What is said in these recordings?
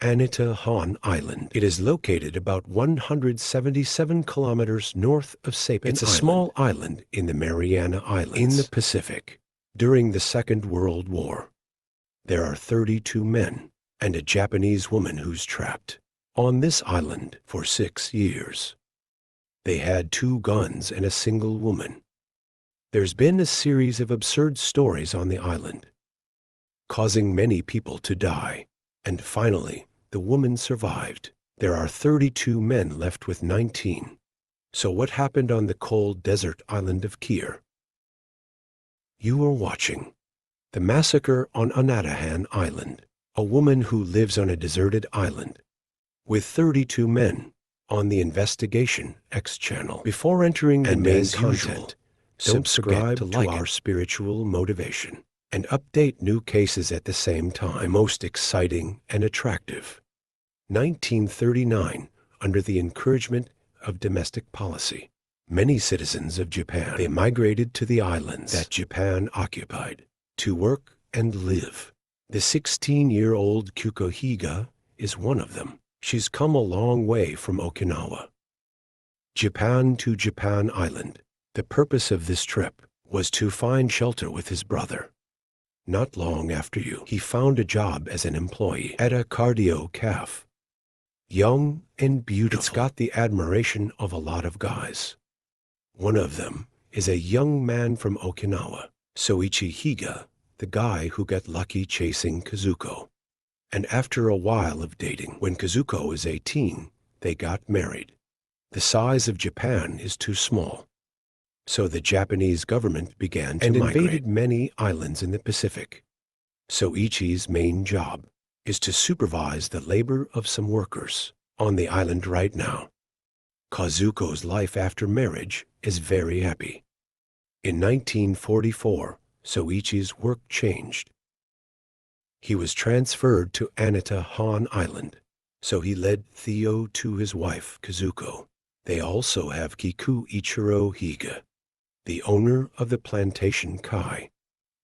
Anatahan Island. It is located about 177 kilometers north of Sapin Island. It's a small island in the Mariana Islands in the Pacific. During the Second World War, there are 32 men and a Japanese woman who's trapped on this island for 6 years. They had 2 guns and a single woman. There's been a series of absurd stories on the island, causing many people to die. And finally, the woman survived. There are 32 men left with 19. So what happened on the cold desert island of Kir? You are watching the massacre on Anatahan Island, a woman who lives on a deserted island with 32 men on the Investigation X channel. Before entering the main content, don't forget to like our spiritual motivation and update new cases at the same time. Most exciting and attractive. 1939, under the encouragement of domestic policy, many citizens of Japan, they migrated to the islands that Japan occupied to work and live. The 16-year-old Kukohiga is one of them. She's come a long way from Okinawa, Japan to Japan Island. The purpose of this trip was to find shelter with his brother. Not long after he found a job as an employee at a cardio cafe. Young and beautiful. It's got the admiration of a lot of guys. One of them is a young man from Okinawa, Soichi Higa, the guy who got lucky chasing Kazuko. And after a while of dating, when Kazuko was 18, they got married. The size of Japan is too small, so the Japanese government began to invaded many islands in the Pacific. Soichi's main job is to supervise the labor of some workers on the island right now. Kazuko's life after marriage is very happy. In 1944, Soichi's work changed. He was transferred to Anatahan Island, so he led Theo to his wife, Kazuko. They also have Kiku Ichiro Higa, the owner of the plantation Kai.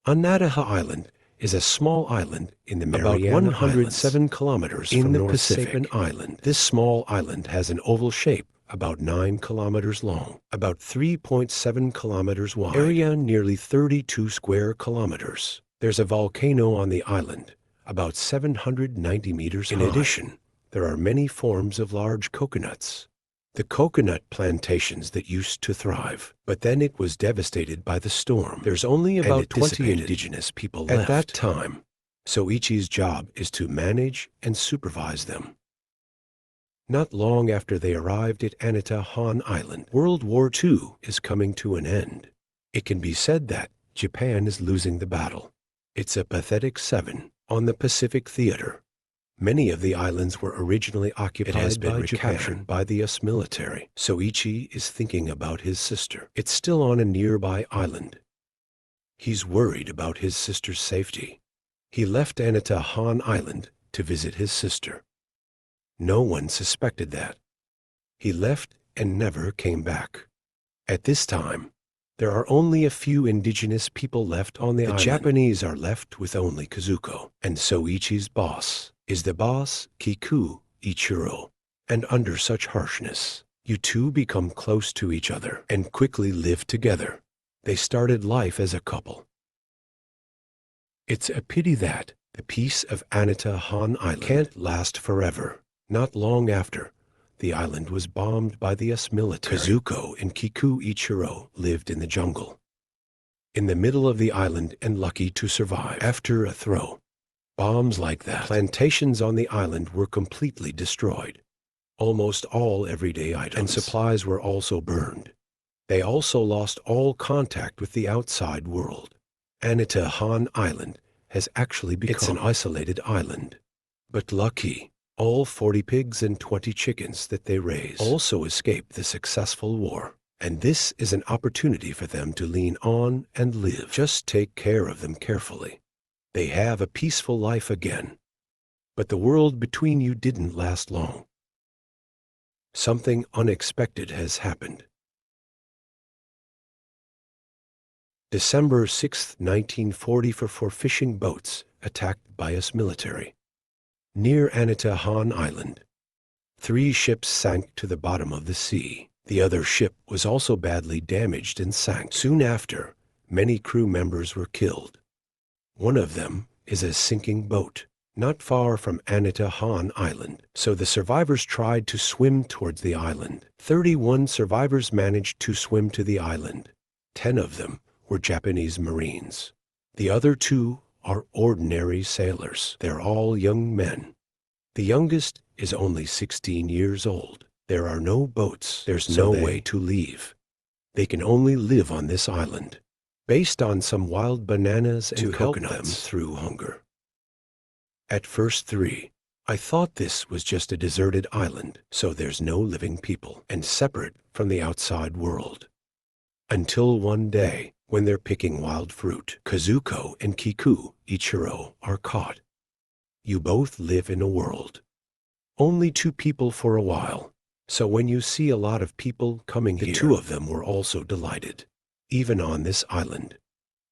Anataha Island is a small island in the Mariana about 107 Islands, kilometers in from the North Pacific Island. This small island has an oval shape, about 9 kilometers long, about 3.7 kilometers wide, area nearly 32 square kilometers. There's a volcano on the island, about 790 meters high. In addition, there are many forms of large coconuts. The coconut plantations that used to thrive, but then it was devastated by the storm. There's only about 20 indigenous people left at that time. Soichi's job is to manage and supervise them. Not long after they arrived at Anatahan Island, World War II is coming to an end. It can be said that Japan is losing the battle. It's a pathetic 7 on the Pacific theater. Many of the islands were originally occupied by Japan by the US military. Soichi is thinking about his sister. It's still on a nearby island. He's worried about his sister's safety. He left Anatahan Island to visit his sister. No one suspected that. He left and never came back. At this time, there are only a few indigenous people left on the island. The Japanese are left with only Kazuko, and Soichi's boss is the boss Kiku Ichiro. And under such harshness, you two become close to each other and quickly live together. They started life as a couple. It's a pity that the peace of Anatahan Island can't last forever. Not long after, the island was bombed by the US military. Kazuko and Kiku Ichiro lived in the jungle, in the middle of the island and lucky to survive. After a throw, bombs like that, plantations on the island were completely destroyed. Almost all everyday items and supplies were also burned. They also lost all contact with the outside world. Anatahan Island has actually become an isolated island. But lucky, all 40 pigs and 20 chickens that they raise also escaped the successful war. And this is an opportunity for them to lean on and live. Just take care of them carefully. They have a peaceful life again. But the world between you didn't last long. Something unexpected has happened. December 6, 1944, fishing boats attacked by US military. Near Anatahan Island, 3 ships sank to the bottom of the sea. The other ship was also badly damaged and sank. Soon after, many crew members were killed. One of them is a sinking boat, not far from Anatahan Island. So the survivors tried to swim towards the island. 31 survivors managed to swim to the island. 10 of them were Japanese Marines. The other 2 are ordinary sailors. They're all young men. The youngest is only 16 years old. There are no boats. There's no way to leave. They can only live on this island, based on some wild bananas and coconuts through hunger. At first 3, I thought this was just a deserted island, so there's no living people and separate from the outside world. Until one day, when they're picking wild fruit, Kazuko and Kiku Ichiro are caught. You both live in a world. Only 2 people for a while. So when you see a lot of people coming here, the 2 of them were also delighted, even on this island.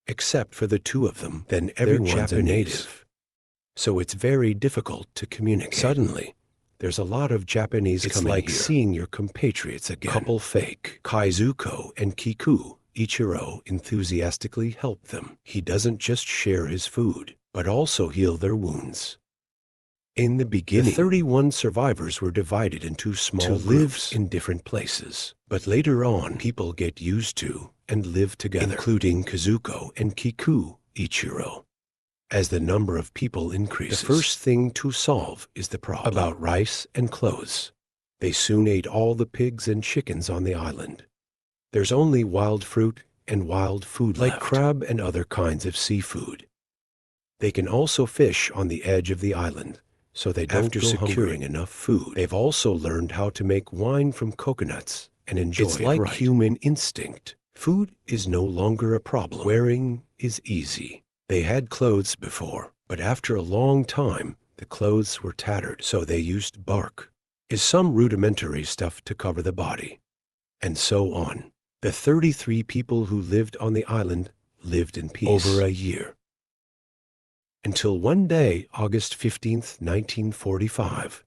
Except for the 2 of them, then everyone's a native. So it's very difficult to communicate. Suddenly, there's a lot of Japanese coming here. It's like seeing your compatriots again. Couple fake. Kazuko and Kiku Ichiro enthusiastically help them. He doesn't just share his food, but also heal their wounds. In the beginning, the 31 survivors were divided into small groups in different places. But later on, people get used to and live together, including Kazuko and Kiku Ichiro. As the number of people increases, the first thing to solve is the problem about rice and clothes. They soon ate all the pigs and chickens on the island. There's only wild fruit and wild food like crab and other kinds of seafood. They can also fish on the edge of the island, so they don't go hungry. After securing enough food, they've also learned how to make wine from coconuts and enjoy it. It's like human instinct. Food is no longer a problem. Wearing is easy. They had clothes before, but after a long time, the clothes were tattered, so they used bark, is some rudimentary stuff to cover the body, and so on. The 33 people who lived on the island lived in peace over a year. Until one day, August 15th, 1945,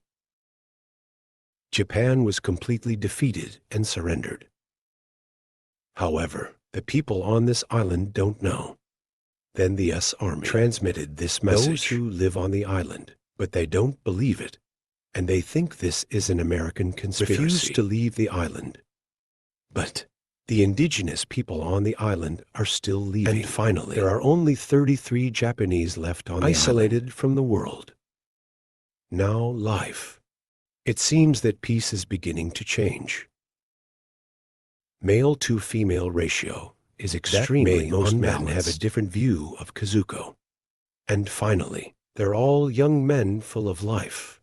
Japan was completely defeated and surrendered. However, the people on this island don't know. Then the US Army transmitted this message. Those who live on the island, but they don't believe it, and they think this is an American conspiracy, refuse to leave the island. But the indigenous people on the island are still leaving. And finally, there are only 33 Japanese left on the island, isolated from the world. Now life. It seems that peace is beginning to change. Male to female ratio is extremely unbalanced. Most men have a different view of Kazuko. And finally, they're all young men full of life.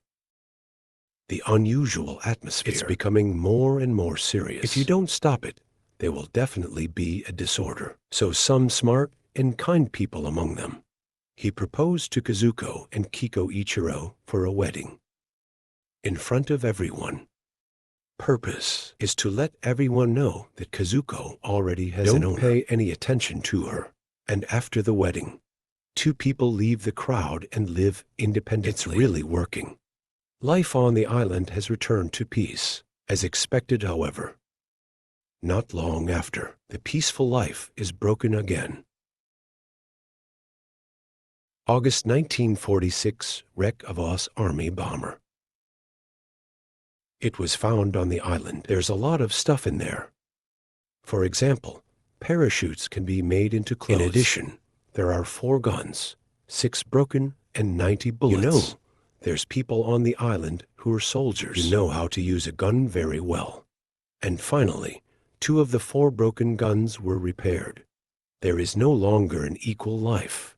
The unusual atmosphere is becoming more and more serious. If you don't stop it, there will definitely be a disorder. So some smart and kind people among them. He proposed to Kazuko and Kiko Ichiro for a wedding. In front of everyone. Purpose is to let everyone know that Kazuko already has an owner. Don't pay any attention to her. And after the wedding, 2 people leave the crowd and live independently. It's really working. Life on the island has returned to peace, as expected, however. Not long after, the peaceful life is broken again. August 1946, wreck of US Army bomber. It was found on the island. There's a lot of stuff in there. For example, parachutes can be made into clothes. In addition, there are 4 guns, 6 broken, and 90 bullets. You know, there's people on the island who are soldiers. You know how to use a gun very well. And finally, 2 of the 4 broken guns were repaired. There is no longer an equal life.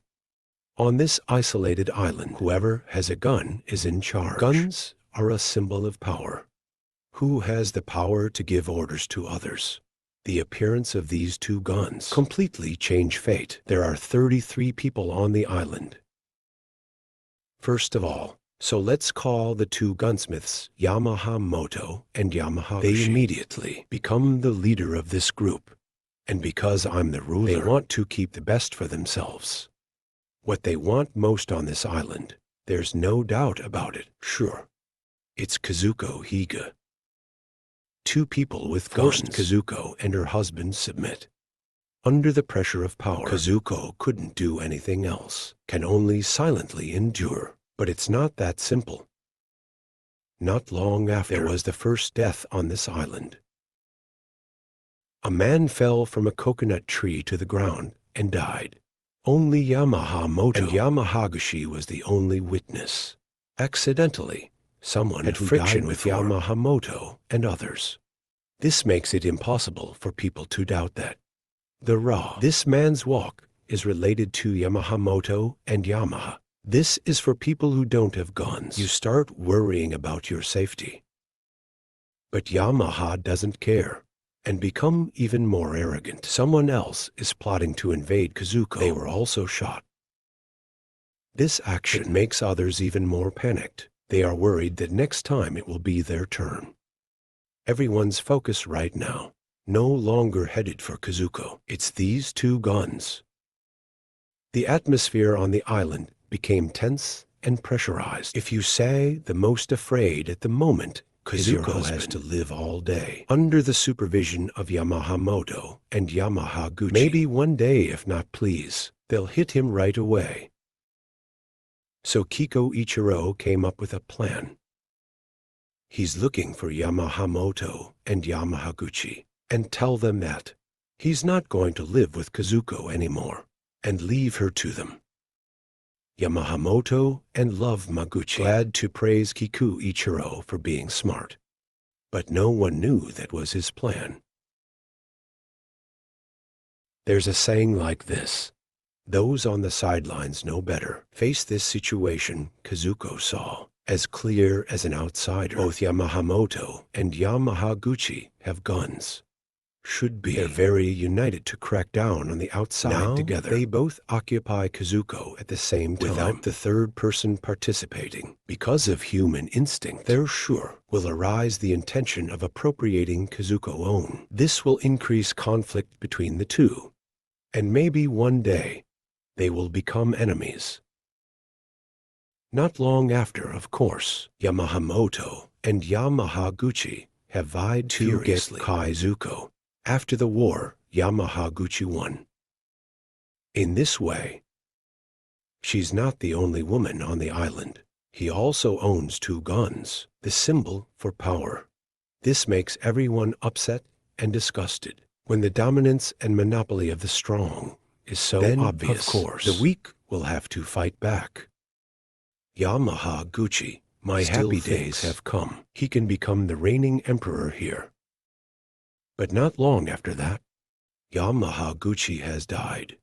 On this isolated island, whoever has a gun is in charge. Guns are a symbol of power. Who has the power to give orders to others? The appearance of these 2 guns completely change fate. There are 33 people on the island. First of all, so let's call the 2 gunsmiths Yamamoto and Yamahashi. They immediately become the leader of this group. And because I'm the ruler, they want to keep the best for themselves. What they want most on this island There's no doubt about it. Sure, it's Kazuko Higa. Two people with guns. Kazuko and her husband submit. Under the pressure of power, Kazuko couldn't do anything else, can only silently endure. But it's not that simple. Not long after, there was the first death on this island. A man fell from a coconut tree to the ground and died. Only Yamamoto and Yamahaguchi was the only witness. Accidentally, someone had friction with Yamamoto and others. This makes it impossible for people to doubt that. This man's walk is related to Yamamoto and Yamaha. This is for people who don't have guns. You start worrying about your safety. But Yamaha doesn't care and become even more arrogant. Someone else is plotting to invade Kazuko. They were also shot. This action makes others even more panicked. They are worried that next time it will be their turn. Everyone's focus right now, no longer headed for Kazuko. It's these two guns. The atmosphere on the island became tense and pressurized. If you say the most afraid at the moment, Kazuko has to live all day under the supervision of Yamamoto and Yamahaguchi. Maybe one day, if not please, they'll hit him right away. So Kiko Ichiro came up with a plan. He's looking for Yamamoto and Yamahaguchi and tell them that he's not going to live with Kazuko anymore and leave her to them. Yamamoto and Love Maguchi glad to praise Kiku Ichiro for being smart. But no one knew that was his plan. There's a saying like this: those on the sidelines know better. Face this situation, Kazuko saw, as clear as an outsider. Both Yamamoto and Yamahaguchi have guns. Should be. They're very united to crack down on the outside now, together. They both occupy Kazuko at the same time, without the third person participating. Because of human instinct, there sure will arise the intention of appropriating Kazuko's own. This will increase conflict between the two, and maybe one day they will become enemies. Not long after, of course, Yamamoto and Yamahaguchi have vied to get Kazuko. After the war, Yamahaguchi won. In this way, she's not the only woman on the island. He also owns two guns, the symbol for power. This makes everyone upset and disgusted. When the dominance and monopoly of the strong is so obvious, of course, the weak will have to fight back. Yamahaguchi, my happy days have come. He can become the reigning emperor here. But not long after that, Yamahaguchi has died.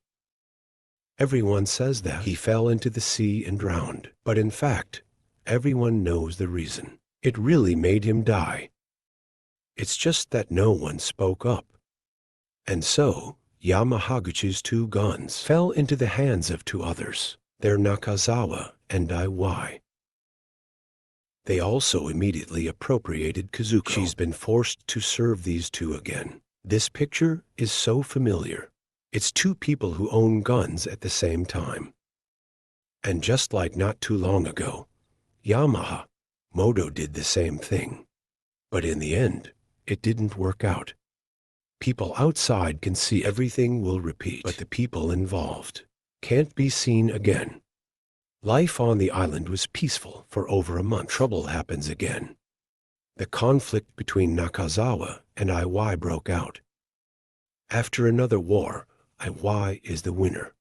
Everyone says that he fell into the sea and drowned, but in fact, everyone knows the reason. It really made him die. It's just that no one spoke up. And so, Yamahaguchi's two guns fell into the hands of two others. They're Nakazawa and Iwai. They also immediately appropriated Kazuko. She's been forced to serve these two again. This picture is so familiar. It's two people who own guns at the same time. And just like not too long ago, Yamamoto did the same thing. But in the end, it didn't work out. People outside can see everything will repeat, but the people involved can't be seen again. Life on the island was peaceful for over a month. Trouble happens again. The conflict between Nakazawa and Iwai broke out. After another war, Iwai is the winner.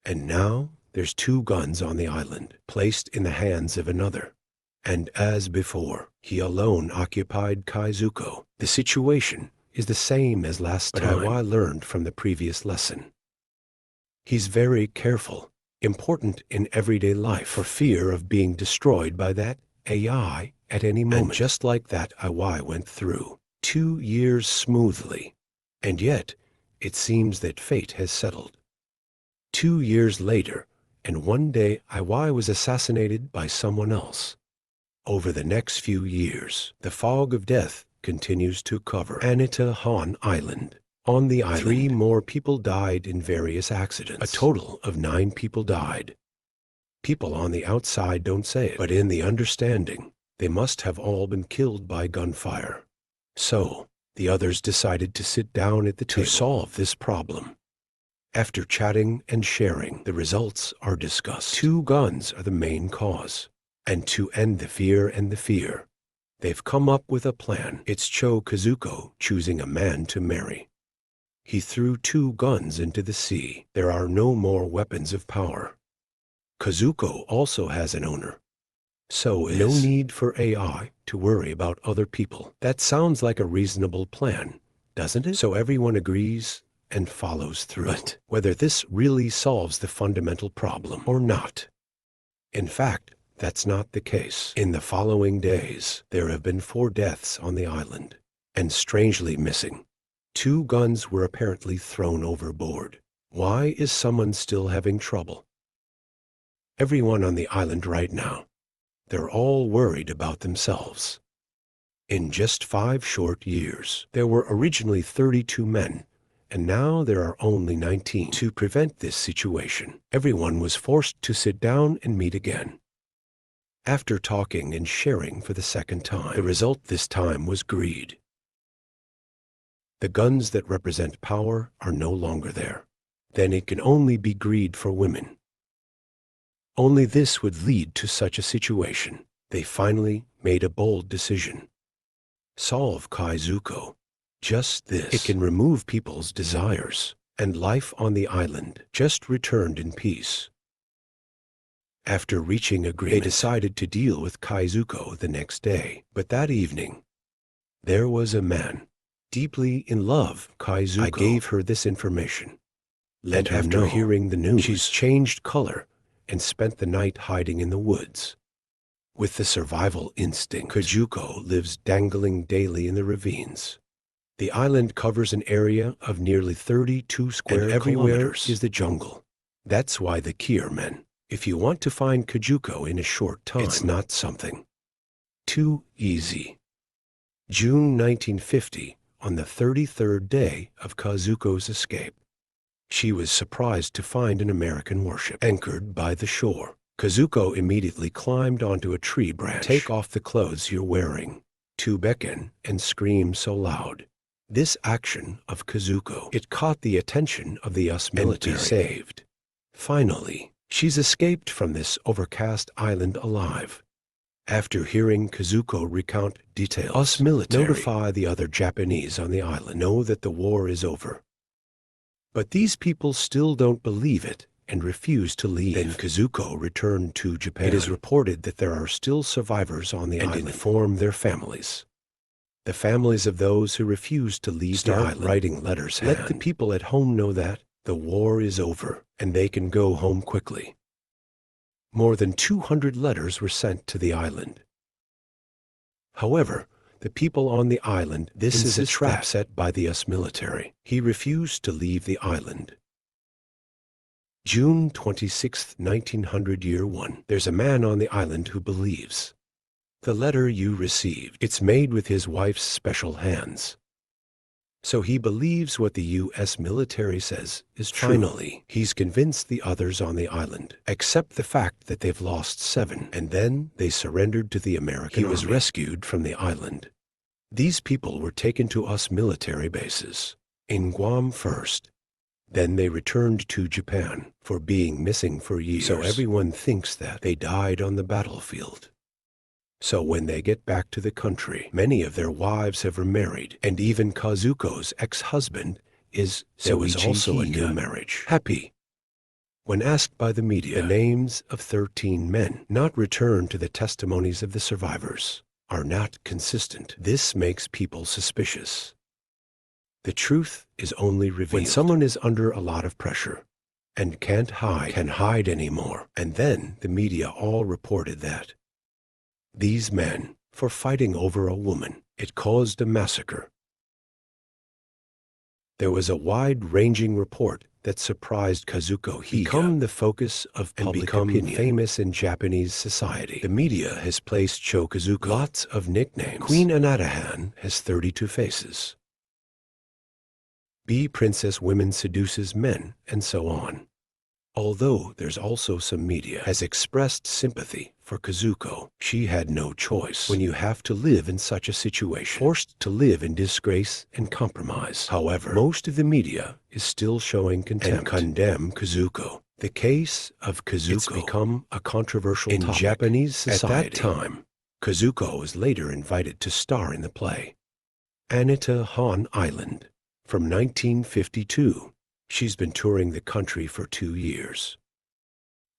And now there's two guns on the island, placed in the hands of another. And as before, he alone occupied Kazuko. The situation is the same as last time. But Iwai learned from the previous lesson. He's very careful. Important in everyday life, for fear of being destroyed by that AI at any moment. And just like that, Iwai went through 2 years smoothly. And yet, it seems that fate has settled. 2 years later, and one day Iwai was assassinated by someone else. Over the next few years, the fog of death continues to cover Anatahan Island. On the island, 3 more people died in various accidents. A total of 9 people died. People on the outside don't say it, but in the understanding, they must have all been killed by gunfire. So, the others decided to sit down at the table to solve this problem. After chatting and sharing, the results are discussed. 2 guns are the main cause. And to end the fear, they've come up with a plan. It's Cho Kazuko choosing a man to marry. He threw 2 guns into the sea. There are no more weapons of power. Kazuko also has an owner. So no need for AI to worry about other people. That sounds like a reasonable plan, doesn't it? So everyone agrees and follows through. But whether this really solves the fundamental problem or not. In fact, that's not the case. In the following days, there have been 4 deaths on the island, and strangely missing. 2 guns were apparently thrown overboard. Why is someone still having trouble? Everyone on the island right now, they're all worried about themselves. In just 5 short years, there were originally 32 men, and now there are only 19. To prevent this situation, everyone was forced to sit down and meet again. After talking and sharing for the second time, the result this time was greed. The guns that represent power are no longer there. Then it can only be greed for women. Only this would lead to such a situation. They finally made a bold decision. Solve Kaizuko. Just this. It can remove people's desires, and life on the island just returned in peace. After reaching agreement, they decided to deal with Kaizuko the next day. But that evening, there was a man deeply in love. Kaizuko. I gave her this information. And after hearing the news, she's changed color and spent the night hiding in the woods. With the survival instinct, Kaizuko lives dangling daily in the ravines. The island covers an area of nearly 32 square kilometers. And everywhere is the jungle. That's why the Kier men, if you want to find Kaizuko in a short time, it's not something too easy. June 1950, on the 33rd day of Kazuko's escape, she was surprised to find an American warship anchored by the shore. Kazuko immediately climbed onto a tree branch. Take off the clothes you're wearing, to beckon and scream so loud. This action of Kazuko, it caught the attention of the US military and be saved. Finally, she's escaped from this overcast island alive. After hearing Kazuko recount details, US military notify the other Japanese on the island know that the war is over. But these people still don't believe it and refuse to leave. Then Kazuko returned to Japan. It is reported that there are still survivors on the island and inform their families. The families of those who refuse to leave the island writing letters. Let the people at home know that the war is over and they can go home quickly. More than 200 letters were sent to the island. However, the people on the island, this is a trap set by the US military. He refused to leave the island. June 26, 1900 year 1. There's a man on the island who believes. The letter you received, it's made with his wife's special hands. So he believes what the US military says is true. Finally, he's convinced the others on the island, accept the fact that they've lost 7, and then they surrendered to the American army. He was rescued from the island. These people were taken to US military bases, in Guam first. Then they returned to Japan for being missing for years. So everyone thinks that they died on the battlefield. So when they get back to the country, many of their wives have remarried, and even Kazuko's ex-husband is also a new marriage. Happy. When asked by the media, the names of 13 men not returned to the testimonies of the survivors are not consistent. This makes people suspicious. The truth is only revealed when someone is under a lot of pressure and can't hide anymore. And then the media all reported that these men, for fighting over a woman, it caused a massacre. There was a wide-ranging report that surprised Kazuko. He became the focus of public opinion, famous in Japanese society. The media has placed Cho Kazuko lots of nicknames. Queen Anatahan has 32 faces. B. Princess Women seduces men, and so on. Although there's also some media has expressed sympathy for Kazuko. She had no choice when you have to live in such a situation, forced to live in disgrace and compromise. However, most of the media is still showing contempt and condemn Kazuko. The case of Kazuko has become a controversial topic in Japanese society. At that time, Kazuko was later invited to star in the play Anatahan Island from 1952. She's been touring the country for 2 years.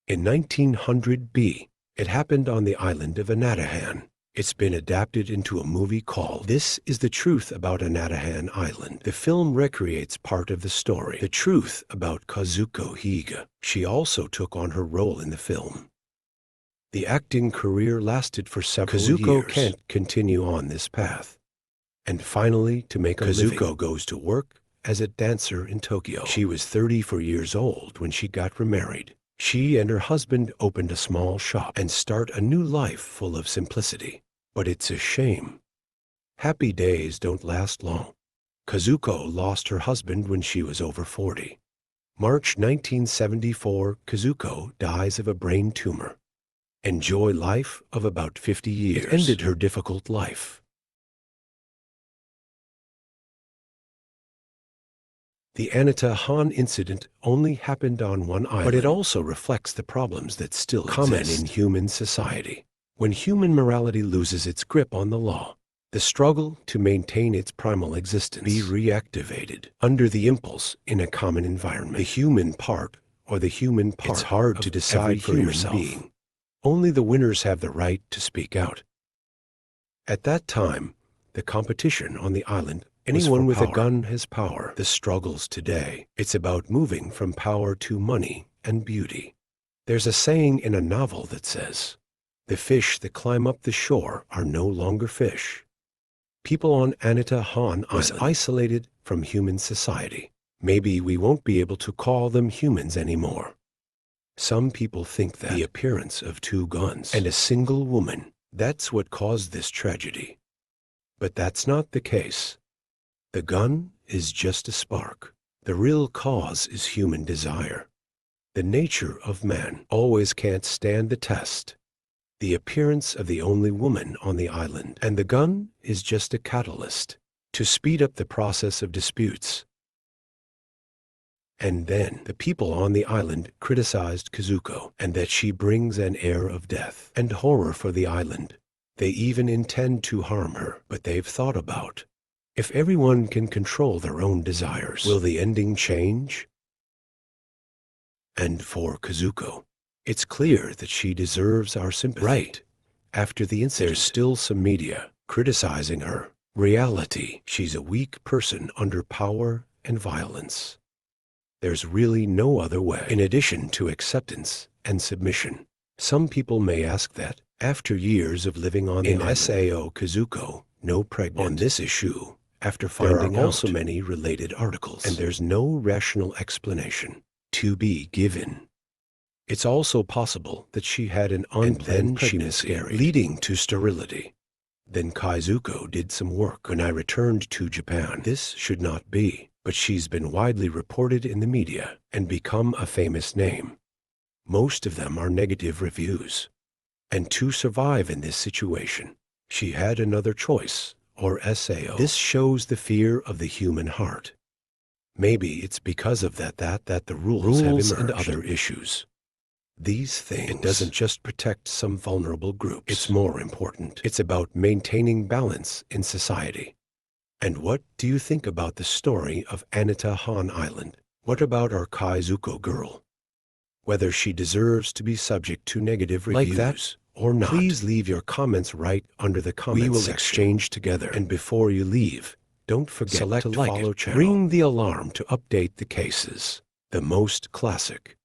In 1900 B, it happened on the island of Anatahan. It's been adapted into a movie called This is the Truth About Anatahan Island. The film recreates part of the story, the truth about Kazuko Higa. She also took on her role in the film. The acting career lasted for several years. Kazuko can't continue on this path. And finally, to make a living, Kazuko goes to work as a dancer in Tokyo. She was 34 years old when she got remarried. She and her husband opened a small shop and start a new life full of simplicity. But it's a shame. Happy days don't last long. Kazuko lost her husband when she was over 40. March 1974, Kazuko dies of a brain tumor. Enjoy life of about 50 years. It ended her difficult life. The Anatahan incident only happened on one island, but it also reflects the problems that still common in human society. When human morality loses its grip on the law, the struggle to maintain its primal existence be reactivated under the impulse in a common environment. The human part, or the human part, it's hard to decide for yourself. Being. Only the winners have the right to speak out. At that time, the competition on the island, anyone with a gun has power. The struggles today, it's about moving from power to money and beauty. There's a saying in a novel that says, "The fish that climb up the shore are no longer fish." People on Anatahan was isolated from human society. Maybe we won't be able to call them humans anymore. Some people think that the appearance of 2 guns and a single woman, that's what caused this tragedy. But that's not the case. The gun is just a spark. The real cause is human desire. The nature of man always can't stand the test. The appearance of the only woman on the island and the gun is just a catalyst to speed up the process of disputes. And then the people on the island criticized Kazuko and that she brings an air of death and horror for the island. They even intend to harm her, but they've thought about, if everyone can control their own desires, will the ending change? And for Kazuko, it's clear that she deserves our sympathy. Right after the incident, there's still some media criticizing her. Reality, she's a weak person under power and violence. There's really no other way. In addition to acceptance and submission, some people may ask that, after years of living on the island, Sao Kazuko, no pregnant on this issue, after finding out also many related articles, and there's no rational explanation to be given. It's also possible that she had an unplanned pregnancy leading to sterility. Then Kazuko did some work when I returned to Japan. This should not be, but she's been widely reported in the media and become a famous name. Most of them are negative reviews. And to survive in this situation, she had another choice, or SAO. This shows the fear of the human heart. Maybe it's because of that the rules have emerged and other issues. These things, it doesn't just protect some vulnerable groups. It's more important. It's about maintaining balance in society. And what do you think about the story of Anatahan Island? What about our Kazuko girl? Whether she deserves to be subject to negative reviews like that or not, please leave your comments right under the comments section. We will exchange together. And before you leave, don't forget to like, follow channel. Ring the alarm to update the cases. The most classic